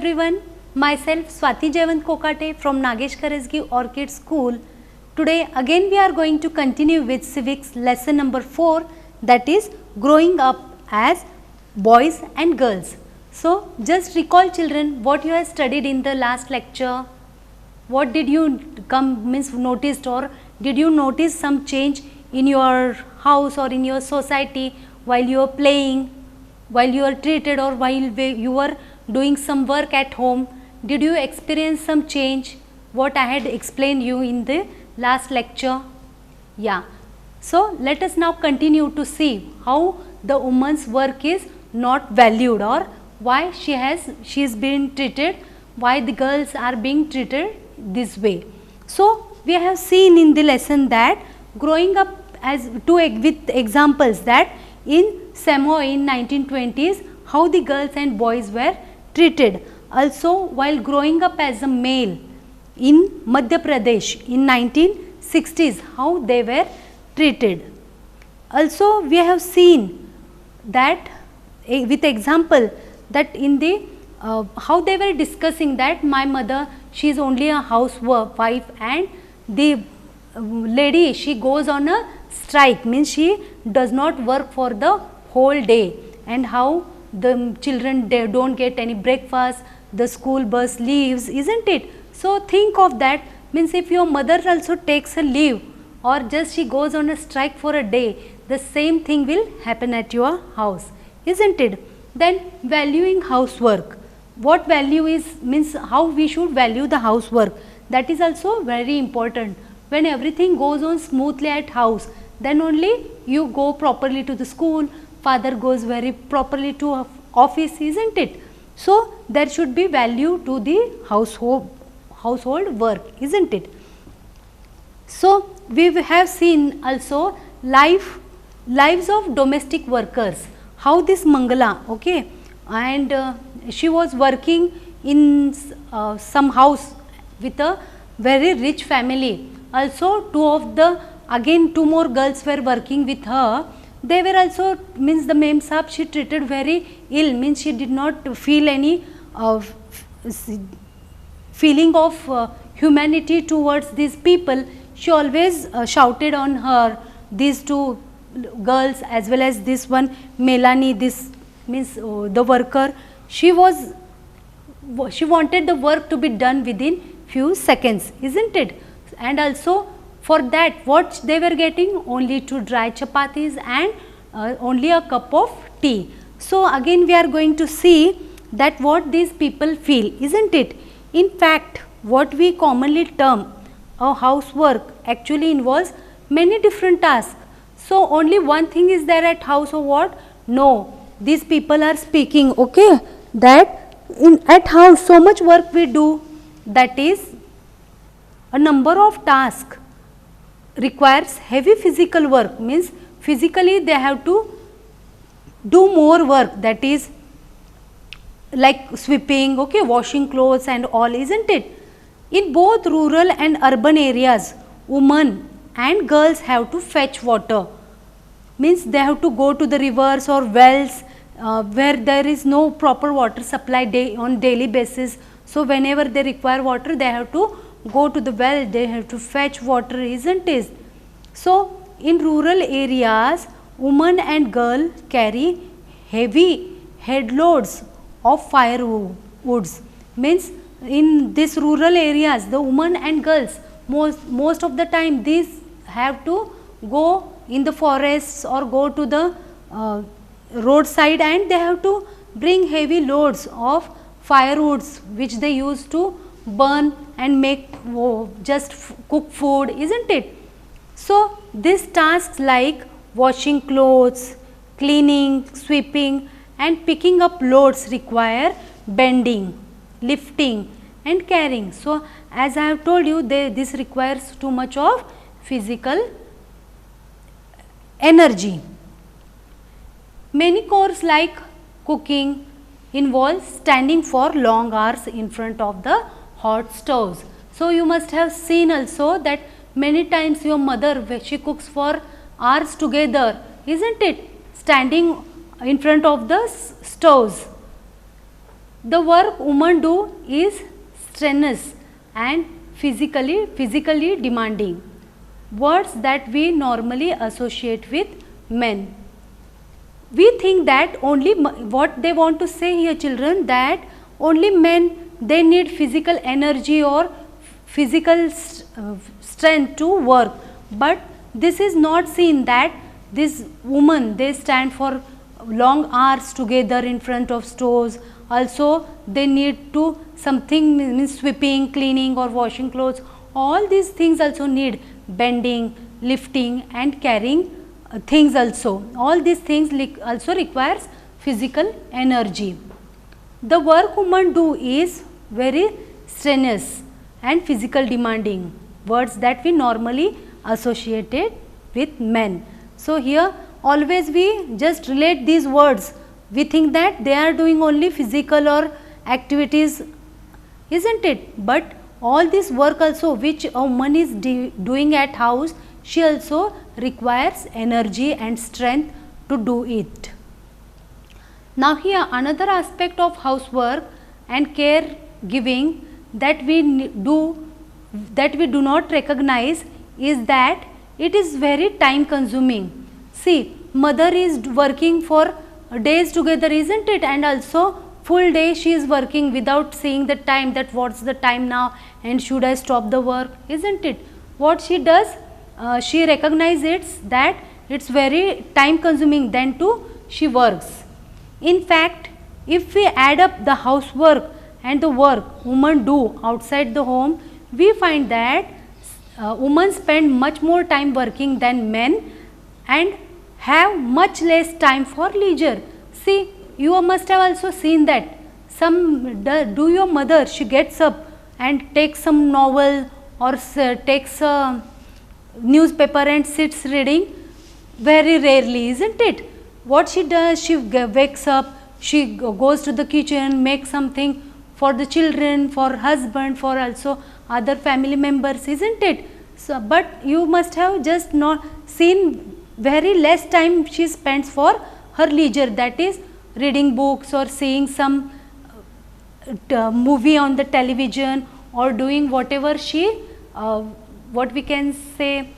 everyone, myself Swati Jayant Kokate from Nagesh Karesgi Orchid School. Today again we are going to continue with civics lesson number 4, that is growing up as boys and girls. So just recall children what you have studied in the last lecture. What did you noticed, or did you notice some change in your house or in your society while you are playing, while you are treated, or while you were doing some work at home? Did you experience some change what I had explained you in the last lecture? Yeah. So let us now continue to see how the woman's work is not valued, or why she is being treated, why the girls are being treated this way. So we have seen in the lesson that growing up as with examples that in Samoa in 1920s how the girls and boys were treated. Also while growing up as a male in Madhya Pradesh in 1960s how they were treated. Also we have seen that with example that in the how they were discussing that my mother, she is only a housewife, and the lady, she goes on a strike, means she does not work for the whole day, and how the children, they don't get any breakfast, the school bus leaves, isn't it? So think of that, means if your mother also takes a leave or just she goes on a strike for a day, the same thing will happen at your house, isn't it? Then valuing housework. What value is, means how we should value the housework, that is also very important. When everything goes on smoothly at house, then only you go properly to the school, father goes very properly to office, isn't it? So there should be value to the household work, isn't it? So we have seen also lives of domestic workers, how this Mangala, okay, and she was working in some house with a very rich family. Also two more girls were working with her. They were also, means the mem sahab, she treated very ill, means she did not feel any feeling of humanity towards these people. She always shouted on her, these two girls as well as this one Melanie, this means the worker. She wanted the work to be done within few seconds, isn't it? And also for that what they were getting, only 2 dry chapatis and only a cup of tea. So again we are going to see that what these people feel, isn't it? In fact what we commonly term a housework actually involves many different tasks. So only one thing is there at house, or what? No, these people are speaking, okay, that at house so much work we do, that is a number of tasks requires heavy physical work, means physically they have to do more work, that is like sweeping, okay, washing clothes and all, isn't it? In both rural and urban areas, women and girls have to fetch water, means they have to go to the rivers or wells where there is no proper water supply on daily basis. So whenever they require water, they have to go to the well, they have to fetch water, isn't it? So in rural areas, women and girl carry heavy head loads of firewoods, means in these rural areas the women and girls most of the time these have to go in the forests or go to the roadside, and they have to bring heavy loads of firewoods which they use to burn and make just cook food, isn't it? So these tasks like washing clothes, cleaning, sweeping and picking up loads require bending, lifting and carrying. So as I have told you, this requires too much of physical energy. Many chores like cooking involve standing for long hours in front of the hot stoves. So you must have seen also that many times your mother, she cooks for hours together, isn't it? Standing in front of the stoves. The work women do is strenuous and physically demanding. Words that we normally associate with men. We think that only what they want to say here, children, that only men, they need physical energy or physical strength to work, but this is not seen that this woman, they stand for long hours together in front of stores. Also they need to something means sweeping, cleaning or washing clothes. All these things also need bending, lifting and carrying things also. All these things also requires physical energy. The work women do is very strenuous and physical demanding, words that we normally associated with men. So here always we just relate these words, we think that they are doing only physical or activities, isn't it? But all this work also which a woman is doing at house, she also requires energy and strength to do it. Now here another aspect of housework and care giving that we do not recognize is that it is very time consuming. See, mother is working for days together, isn't it? And also full day she is working without seeing the time, that what's the time now and should I stop the work, isn't it? What she does, she recognizes that it's very time consuming, then too she works. In fact, if we add up the housework and the work women do outside the home, we find that women spend much more time working than men and have much less time for leisure. See, you must have also seen that do your mother, she gets up and takes some novel or takes a newspaper and sits reading? Very rarely, isn't it? What she does, she wakes up, she goes to the kitchen, makes something for the children, for husband, for also other family members, isn't it? So, but you must have just not seen very less time she spends for her leisure, that is reading books or seeing some movie on the television or doing whatever she, what we can say,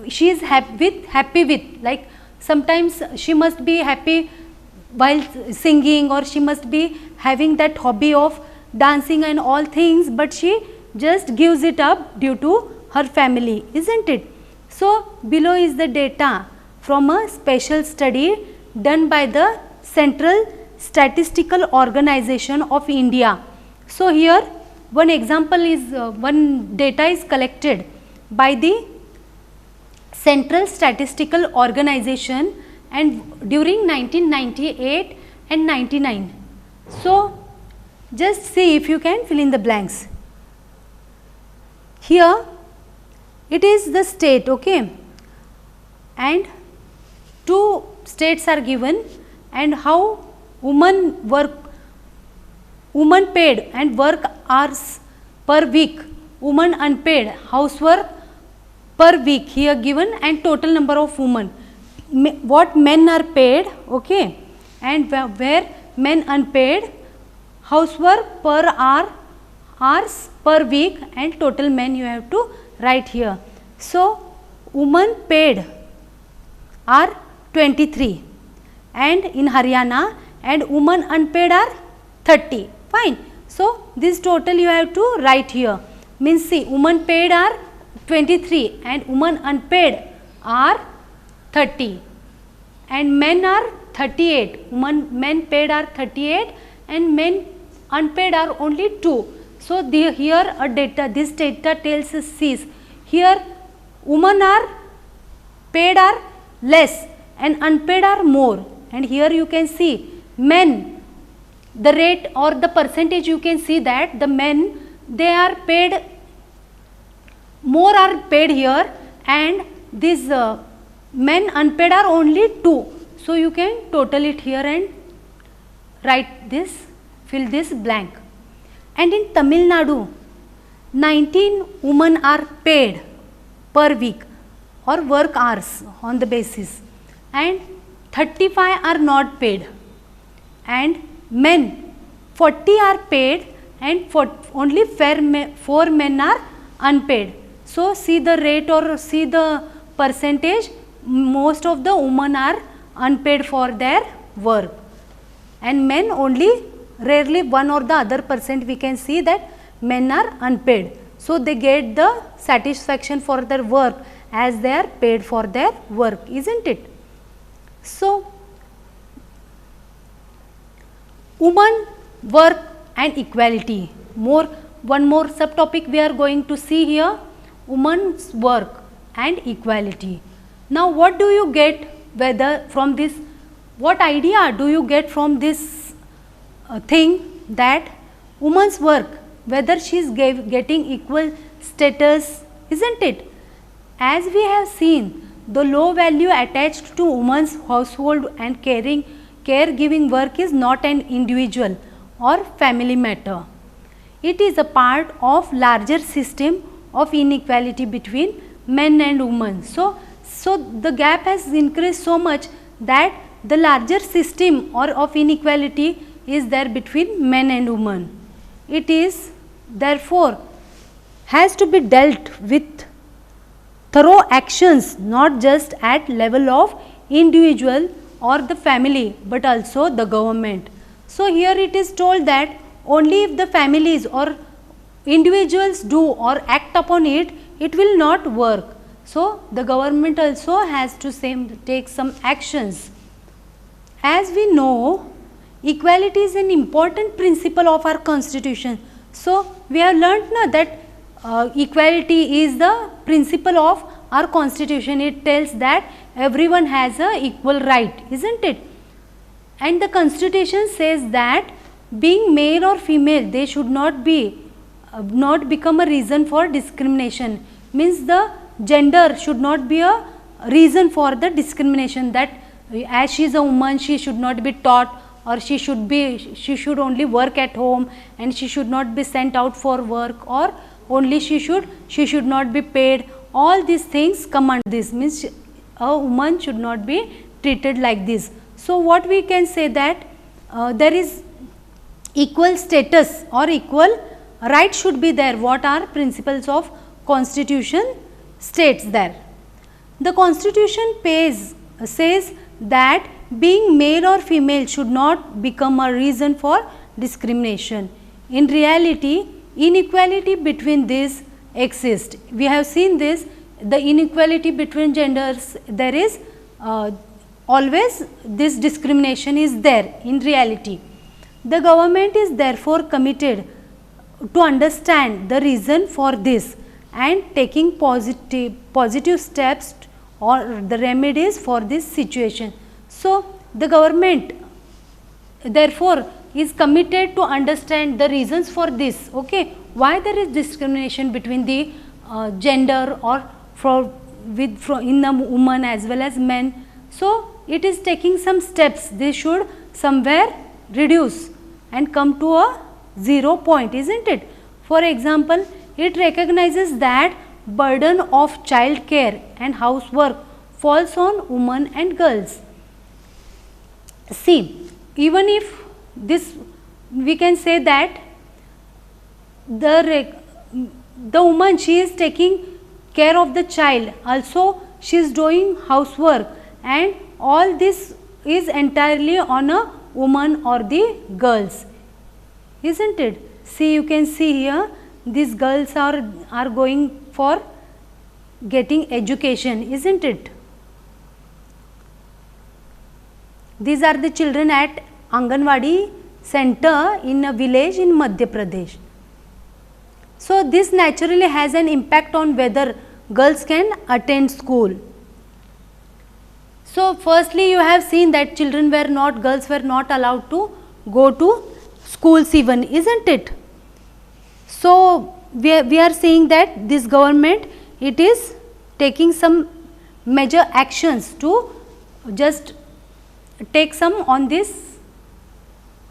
she is happy with, like sometimes she must be happy while singing or she must be having that hobby of dancing and all things, but she just gives it up due to her family, isn't it? So below is the data from a special study done by the Central Statistical Organization of India. So here one example is, one data is collected by the Central Statistical Organization and during 1998 and 99. So just see if you can fill in the blanks. Here it is the state, okay, and two states are given and how women paid and work hours per week, women unpaid housework per week here given, and total number of women, what men are paid, okay, and where men unpaid, housework per hour, hours per week, and total men you have to write here. So women paid are 23 and in Haryana, and women unpaid are 30, fine. So this total you have to write here, means see, women paid are 23 and women unpaid are 30 and men are 38, men paid are 38 and men unpaid are only 2. So here a data, this data tells us, sees here women are paid are less and unpaid are more, and here you can see men, the rate or the percentage you can see that the men, they are paid, more are paid here, and these men unpaid are only 2. So you can total it here and write this, fill this blank. And in Tamil Nadu, 19 women are paid per week or work hours on the basis, and 35 are not paid, and men 40 are paid and only 4 men are unpaid. So, see the rate or see the percentage, most of the women are unpaid for their work and men only rarely 1 or the other percent we can see that men are unpaid. So, they get the satisfaction for their work as they are paid for their work, isn't it? So, women, work and equality. One more subtopic we are going to see here, women's work and equality. Now, what do you get whether from this, what idea do you get from this thing that women's work, whether she is getting equal status, isn't it? As we have seen, the low value attached to women's household and caregiving work is not an individual or family matter. It is a part of larger system of inequality between men and women. So the gap has increased so much that the larger system or of inequality is there between men and women. It is therefore has to be dealt with thorough actions, not just at level of individual or the family, but also the government. So, here it is told that only if the families or individuals do or act upon it, it will not work. So, the government also has to take some actions. As we know, equality is an important principle of our constitution. So, we have learnt now that equality is the principle of our constitution. It tells that everyone has a equal right, isn't it? And the constitution says that being male or female, they should not become a reason for discrimination. Means the gender should not be a reason for the discrimination, that as she is a woman she should not be taught, or she should only work at home and she should not be sent out for work, or only she should not be paid. All these things come under this, means a woman should not be treated like this. So, what we can say that there is equal status or equal right should be there. What are principles of constitution states there? The constitution says that being male or female should not become a reason for discrimination. In reality, inequality between these exists. We have seen this, the inequality between genders, there is always this discrimination is there in reality. The government is therefore committed to understand the reason for this and taking positive steps or the remedies for this situation. So, the government therefore is committed to understand the reasons for this, okay, why there is discrimination between the gender or in the woman as well as men. So, it is taking some steps, they should somewhere reduce and come to a 0 point, isn't it? For example, it recognizes that burden of child care and housework falls on women and girls. See, even if this, we can say that the woman, she is taking care of the child, also she is doing housework, and all this is entirely on a woman or the girls, isn't it? See, you can see here these girls are going for getting education, isn't it? These are the children at Anganwadi center in a village in Madhya Pradesh. So, this naturally has an impact on whether girls can attend school. So, firstly you have seen that girls were not allowed to go to schools even, isn't it? So, we are saying that this government, it is taking some major actions to just take some on this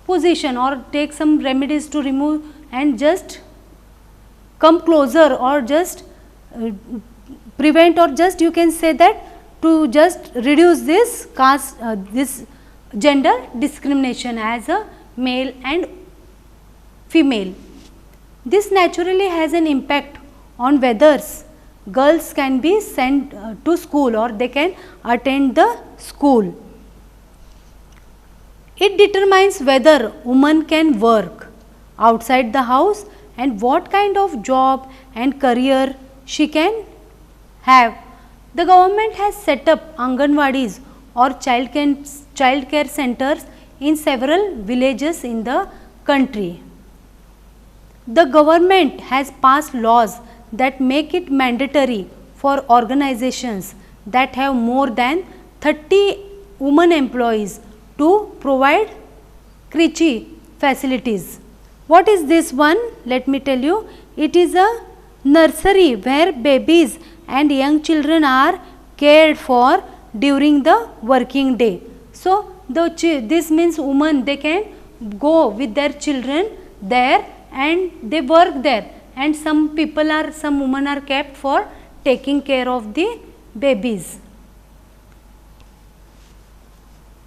position or take some remedies to remove and just come closer or just prevent, or just you can say that to just reduce this this gender discrimination as a male and female. This naturally has an impact on whether girls can be sent to school or they can attend the school. It determines whether woman can work outside the house and what kind of job and career she can have. The government has set up Anganwadis or child care centers in several villages in the country. The government has passed laws that make it mandatory for organizations that have more than 30 women employees to provide creche facilities. What is this one? Let me tell you. It is a nursery where babies and young children are cared for during the working day. So, this means women, they can go with their children there and they work there, and some women are kept for taking care of the babies.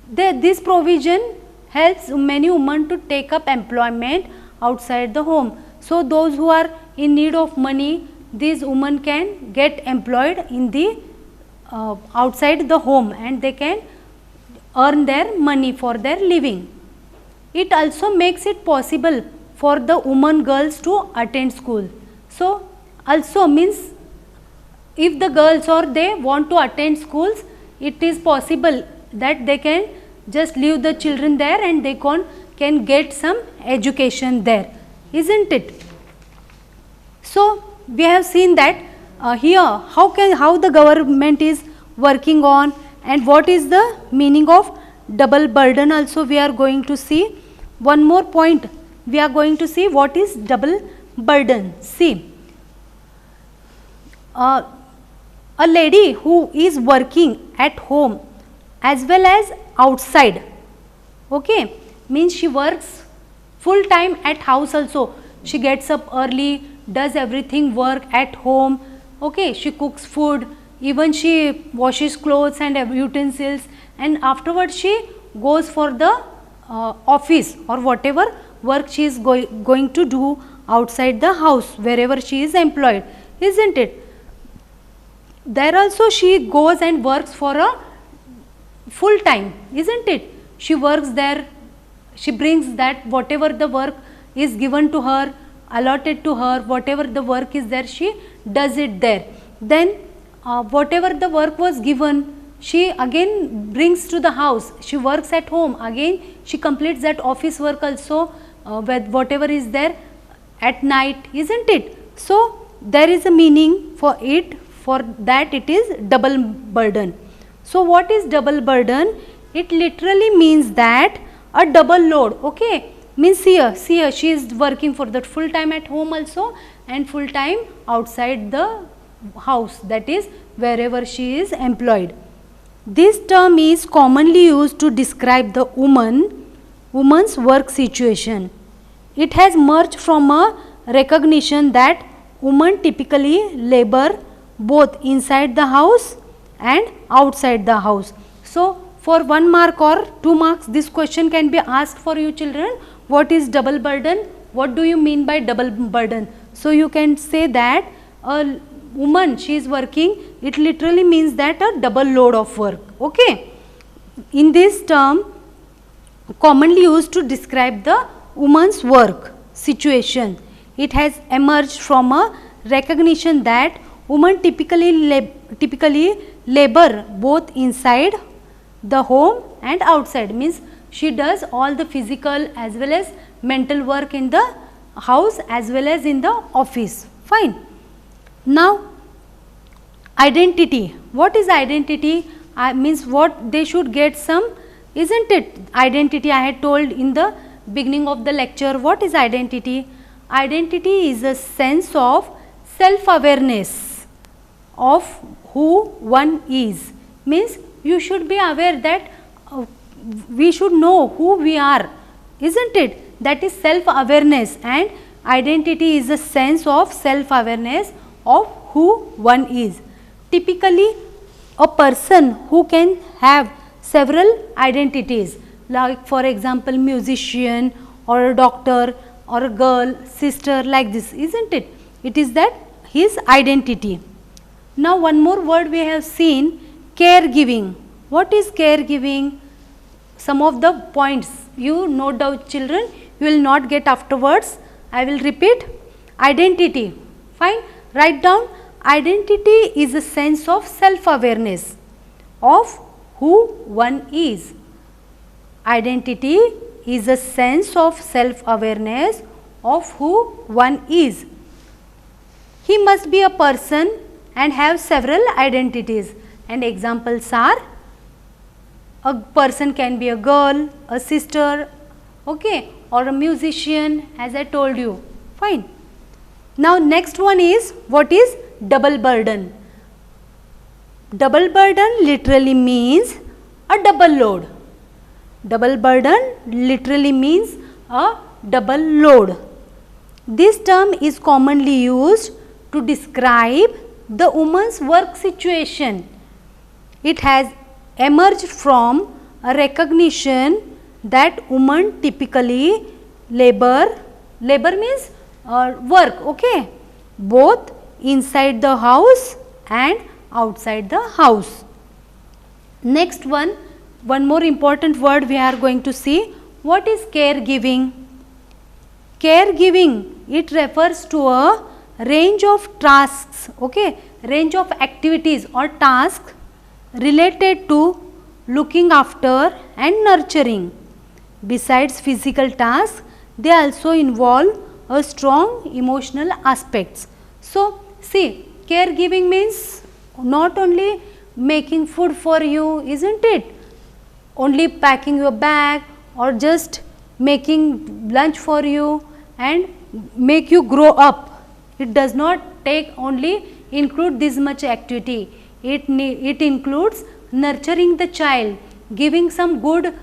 This provision helps many women to take up employment outside the home. So, those who are in need of money, these women can get employed in the outside the home and they can earn their money for their living. It also makes it possible for the women girls to attend school. So, also means if the girls or they want to attend schools, it is possible that they can just leave the children there and they can get some education there, isn't it? So, we have seen that here how the government is working on and what is the meaning of double burden. Also we are going to see one more point. We are going to see what is double burden. See, a lady who is working at home as well as outside, okay, means she works full time at house also. She gets up early, does everything work at home, okay, she cooks food, even she washes clothes and utensils, and afterwards she goes for the office or whatever work she is going to do outside the house wherever she is employed, isn't it? There also she goes and works for a full time, isn't it? She works there, she brings that whatever the work is given to her, allotted to her, whatever the work is there, she does it there. Then whatever the work was given, she again brings to the house. She works at home, again she completes that office work also with whatever is there at night, isn't it? So, there is a meaning for it, for that it is double burden. So, what is double burden? It literally means that a double load, okay, means here she is working for that full time at home also and full time outside the house, that is wherever she is employed. This term is commonly used to describe the woman's work situation. It has merged from a recognition that women typically labor both inside the house and outside the house. So, for 1 mark or 2 marks, this question can be asked for you children. What is double burden? What do you mean by double burden? So, you can say that a woman, she is working, it literally means that a double load of work, okay. In this term, commonly used to describe the woman's work situation. It has emerged from a recognition that women typically labor both inside the home and outside, means she does all the physical as well as mental work in the house as well as in the office, fine. Now, identity. What is identity? Means what they should get some, isn't it? Identity I had told in the beginning of the lecture. What is identity? Identity is a sense of self-awareness of who one is. Means you should be aware that we should know who we are, isn't it? That is self-awareness, and identity is a sense of self-awareness of who one is. Typically, a person who can have several identities, like for example musician or a doctor, or a girl, sister, like this, isn't it? It is that his identity. Now one more word we have seen, caregiving. What is caregiving? Some of the points you note down, children, you will not get afterwards. I will repeat. Identity. Fine. Write down. Identity is a sense of self-awareness of who one is. Identity is a sense of self-awareness of who one is. He must be a person and have several identities, and examples are a person can be a girl, a sister, okay, or a musician, as I told you. Fine. Now next one is, what is double burden? Double burden literally means a double load. Double burden literally means a double load. This term is commonly used to describe the woman's work situation. It has emerged from a recognition that women typically labor means work, okay, both inside the house and outside the house. Next one more important word we are going to see. What is caregiving? Caregiving, it refers to a range of tasks, okay, range of activities or tasks related to looking after and nurturing. Besides physical tasks, they also involve a strong emotional aspects. So see, caregiving means not only making food for you, isn't it? Only packing your bag or just making lunch for you and make you grow up. It does not include this much activity. It includes nurturing the child, giving some good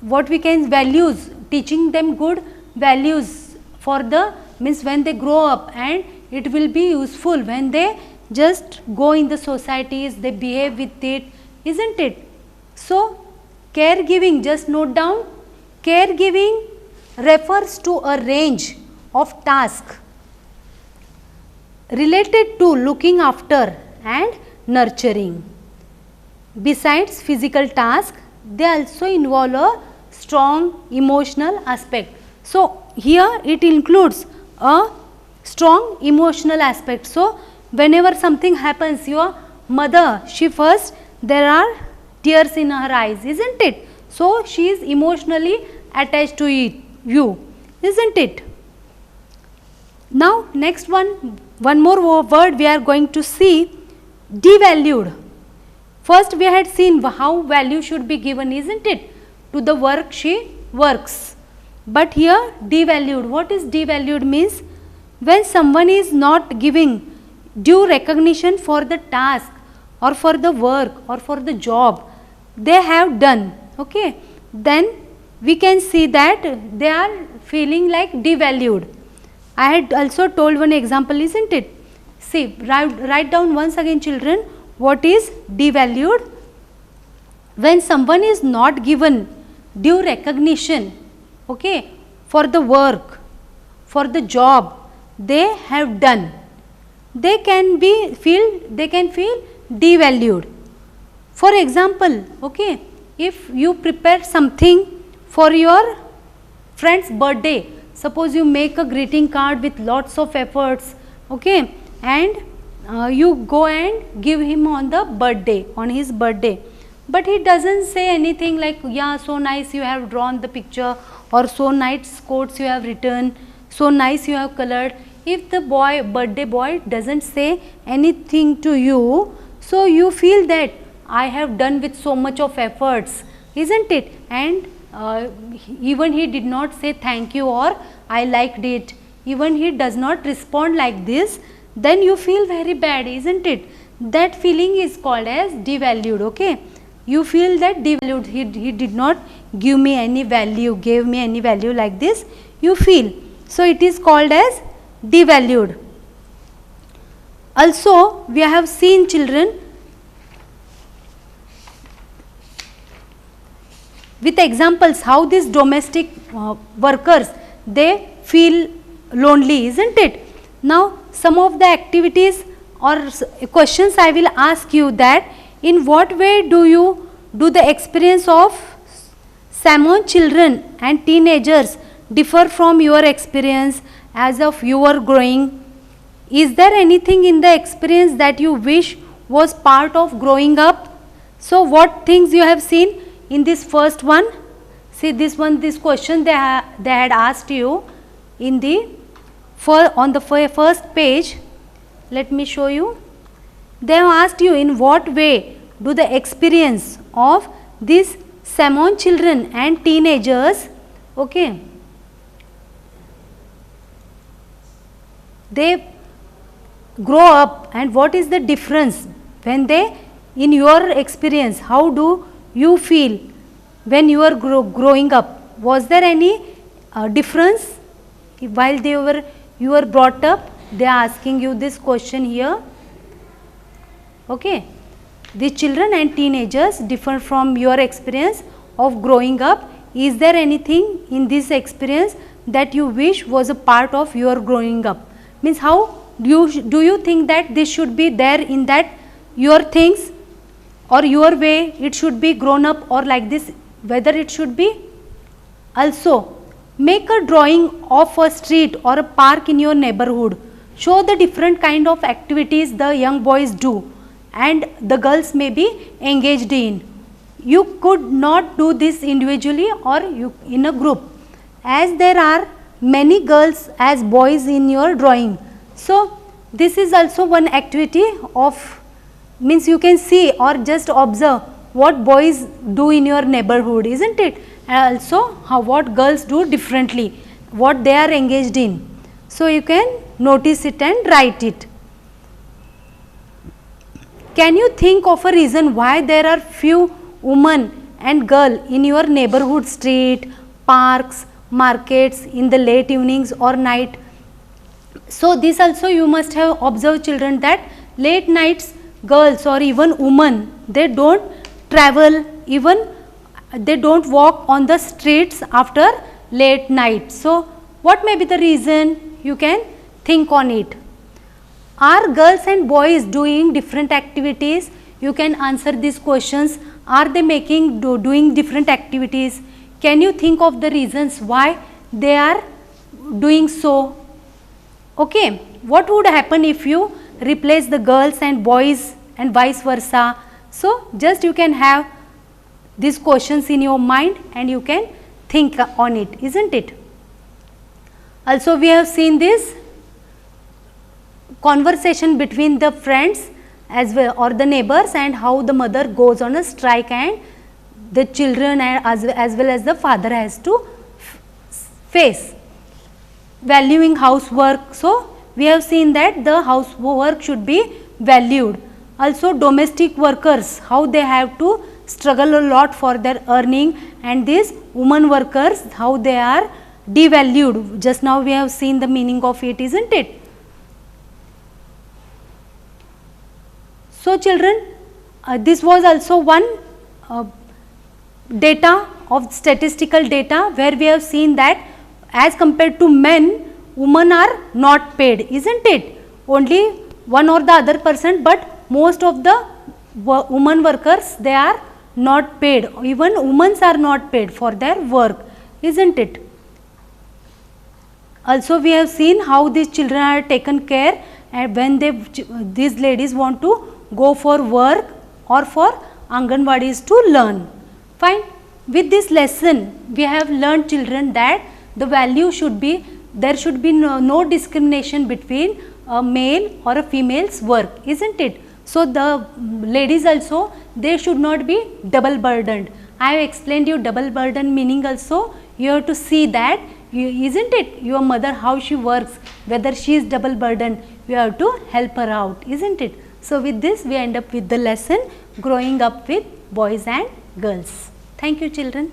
what we can values, teaching them good values for the means when they grow up, and it will be useful when they just go in the societies, they behave with it, isn't it? So caregiving, just note down, caregiving refers to a range of tasks related to looking after and nurturing. Besides physical tasks, they also involve a strong emotional aspect. So here it includes a strong emotional aspect. So whenever something happens, your mother, there are tears in her eyes, isn't it? So she is emotionally attached to you, isn't it? Now next one more word we are going to see, devalued. First we had seen how value should be given, isn't it, to the work she works. But here devalued, what is devalued means? When someone is not giving due recognition for the task or for the work or for the job they have done, okay, then we can see that they are feeling like devalued. I had also told one example, isn't it? See, write down once again, children, what is devalued? When someone is not given due recognition, okay, for the work, for the job they have done, they can feel devalued. For example, okay, if you prepare something for your friend's birthday, suppose you make a greeting card with lots of efforts, okay, and you go and give him on his birthday, but he doesn't say anything like, yeah, so nice you have drawn the picture, or so nice quotes you have written, so nice you have colored. If the birthday boy doesn't say anything to you, so you feel that I have done with so much of efforts, isn't it? And even he did not say thank you or I liked it, even he does not respond like this, then you feel very bad, isn't it? That feeling is called as devalued, okay. You feel that devalued, he did not give me any value, gave me any value, like this you feel. So it is called as devalued. Also we have seen, children, with examples how these domestic workers, they feel lonely, isn't it? Now some of the activities or questions I will ask you, that in what way do the experience of Samoan children and teenagers differ from your experience as of your growing? Is there anything in the experience that you wish was part of growing up? So what things you have seen in this first one? See this one, this question they had asked you in the on the first page. Let me show you. They have asked you, in what way do the experience of these Samoan children and teenagers, okay, they grow up, and what is the difference when they, in your experience, how do you feel when you are growing up? Was there any difference while you were brought up? They are asking you this question here. Okay, the children and teenagers differ from your experience of growing up. Is there anything in this experience that you wish was a part of your growing up? Means how do you think that this should be there in that your things, or your way it should be grown up, or like this, whether it should be? Also, make a drawing of a street or a park in your neighborhood. Show the different kind of activities the young boys do and the girls may be engaged in. You could not do this individually or in a group, as there are many girls as boys in your drawing. So this is also one activity of, means you can see or just observe what boys do in your neighborhood, isn't it? And also what girls do differently, what they are engaged in. So you can notice it and write it. Can you think of a reason why there are few women and girls in your neighborhood street, parks, markets in the late evenings or night? So this also you must have observed, children, that late nights girls or even women, they don't travel, even they don't walk on the streets after late night. So what may be the reason? You can think on it. Are girls and boys doing different activities? You can answer these questions. Are they doing different activities? Can you think of the reasons why they are doing so? Okay, what would happen if you replace the girls and boys and vice versa? So just you can have these questions in your mind and you can think on it, isn't it? Also we have seen this conversation between the friends as well or the neighbors, and how the mother goes on a strike and the children as well as the father has to face. Valuing housework. So we have seen that the housework should be valued. Also domestic workers, how they have to struggle a lot for their earning, and these women workers, how they are devalued. Just now we have seen the meaning of it, isn't it? So children, this was also one data of statistical data where we have seen that as compared to men, women are not paid, isn't it? Only one or the other percent, but most of the women workers, they are not paid. Even women are not paid for their work, isn't it? Also we have seen how these children are taken care and when these ladies want to go for work or for Anganwadis to learn. Fine. With this lesson we have learned, children, that the value should be, there should be no discrimination between a male or a female's work, isn't it? So the ladies also, they should not be double burdened. I have explained you double burden meaning also. You have to see that, isn't it, your mother, how she works, whether she is double burdened, you have to help her out, isn't it? So with this we end up with the lesson growing up with boys and girls. Thank you, children.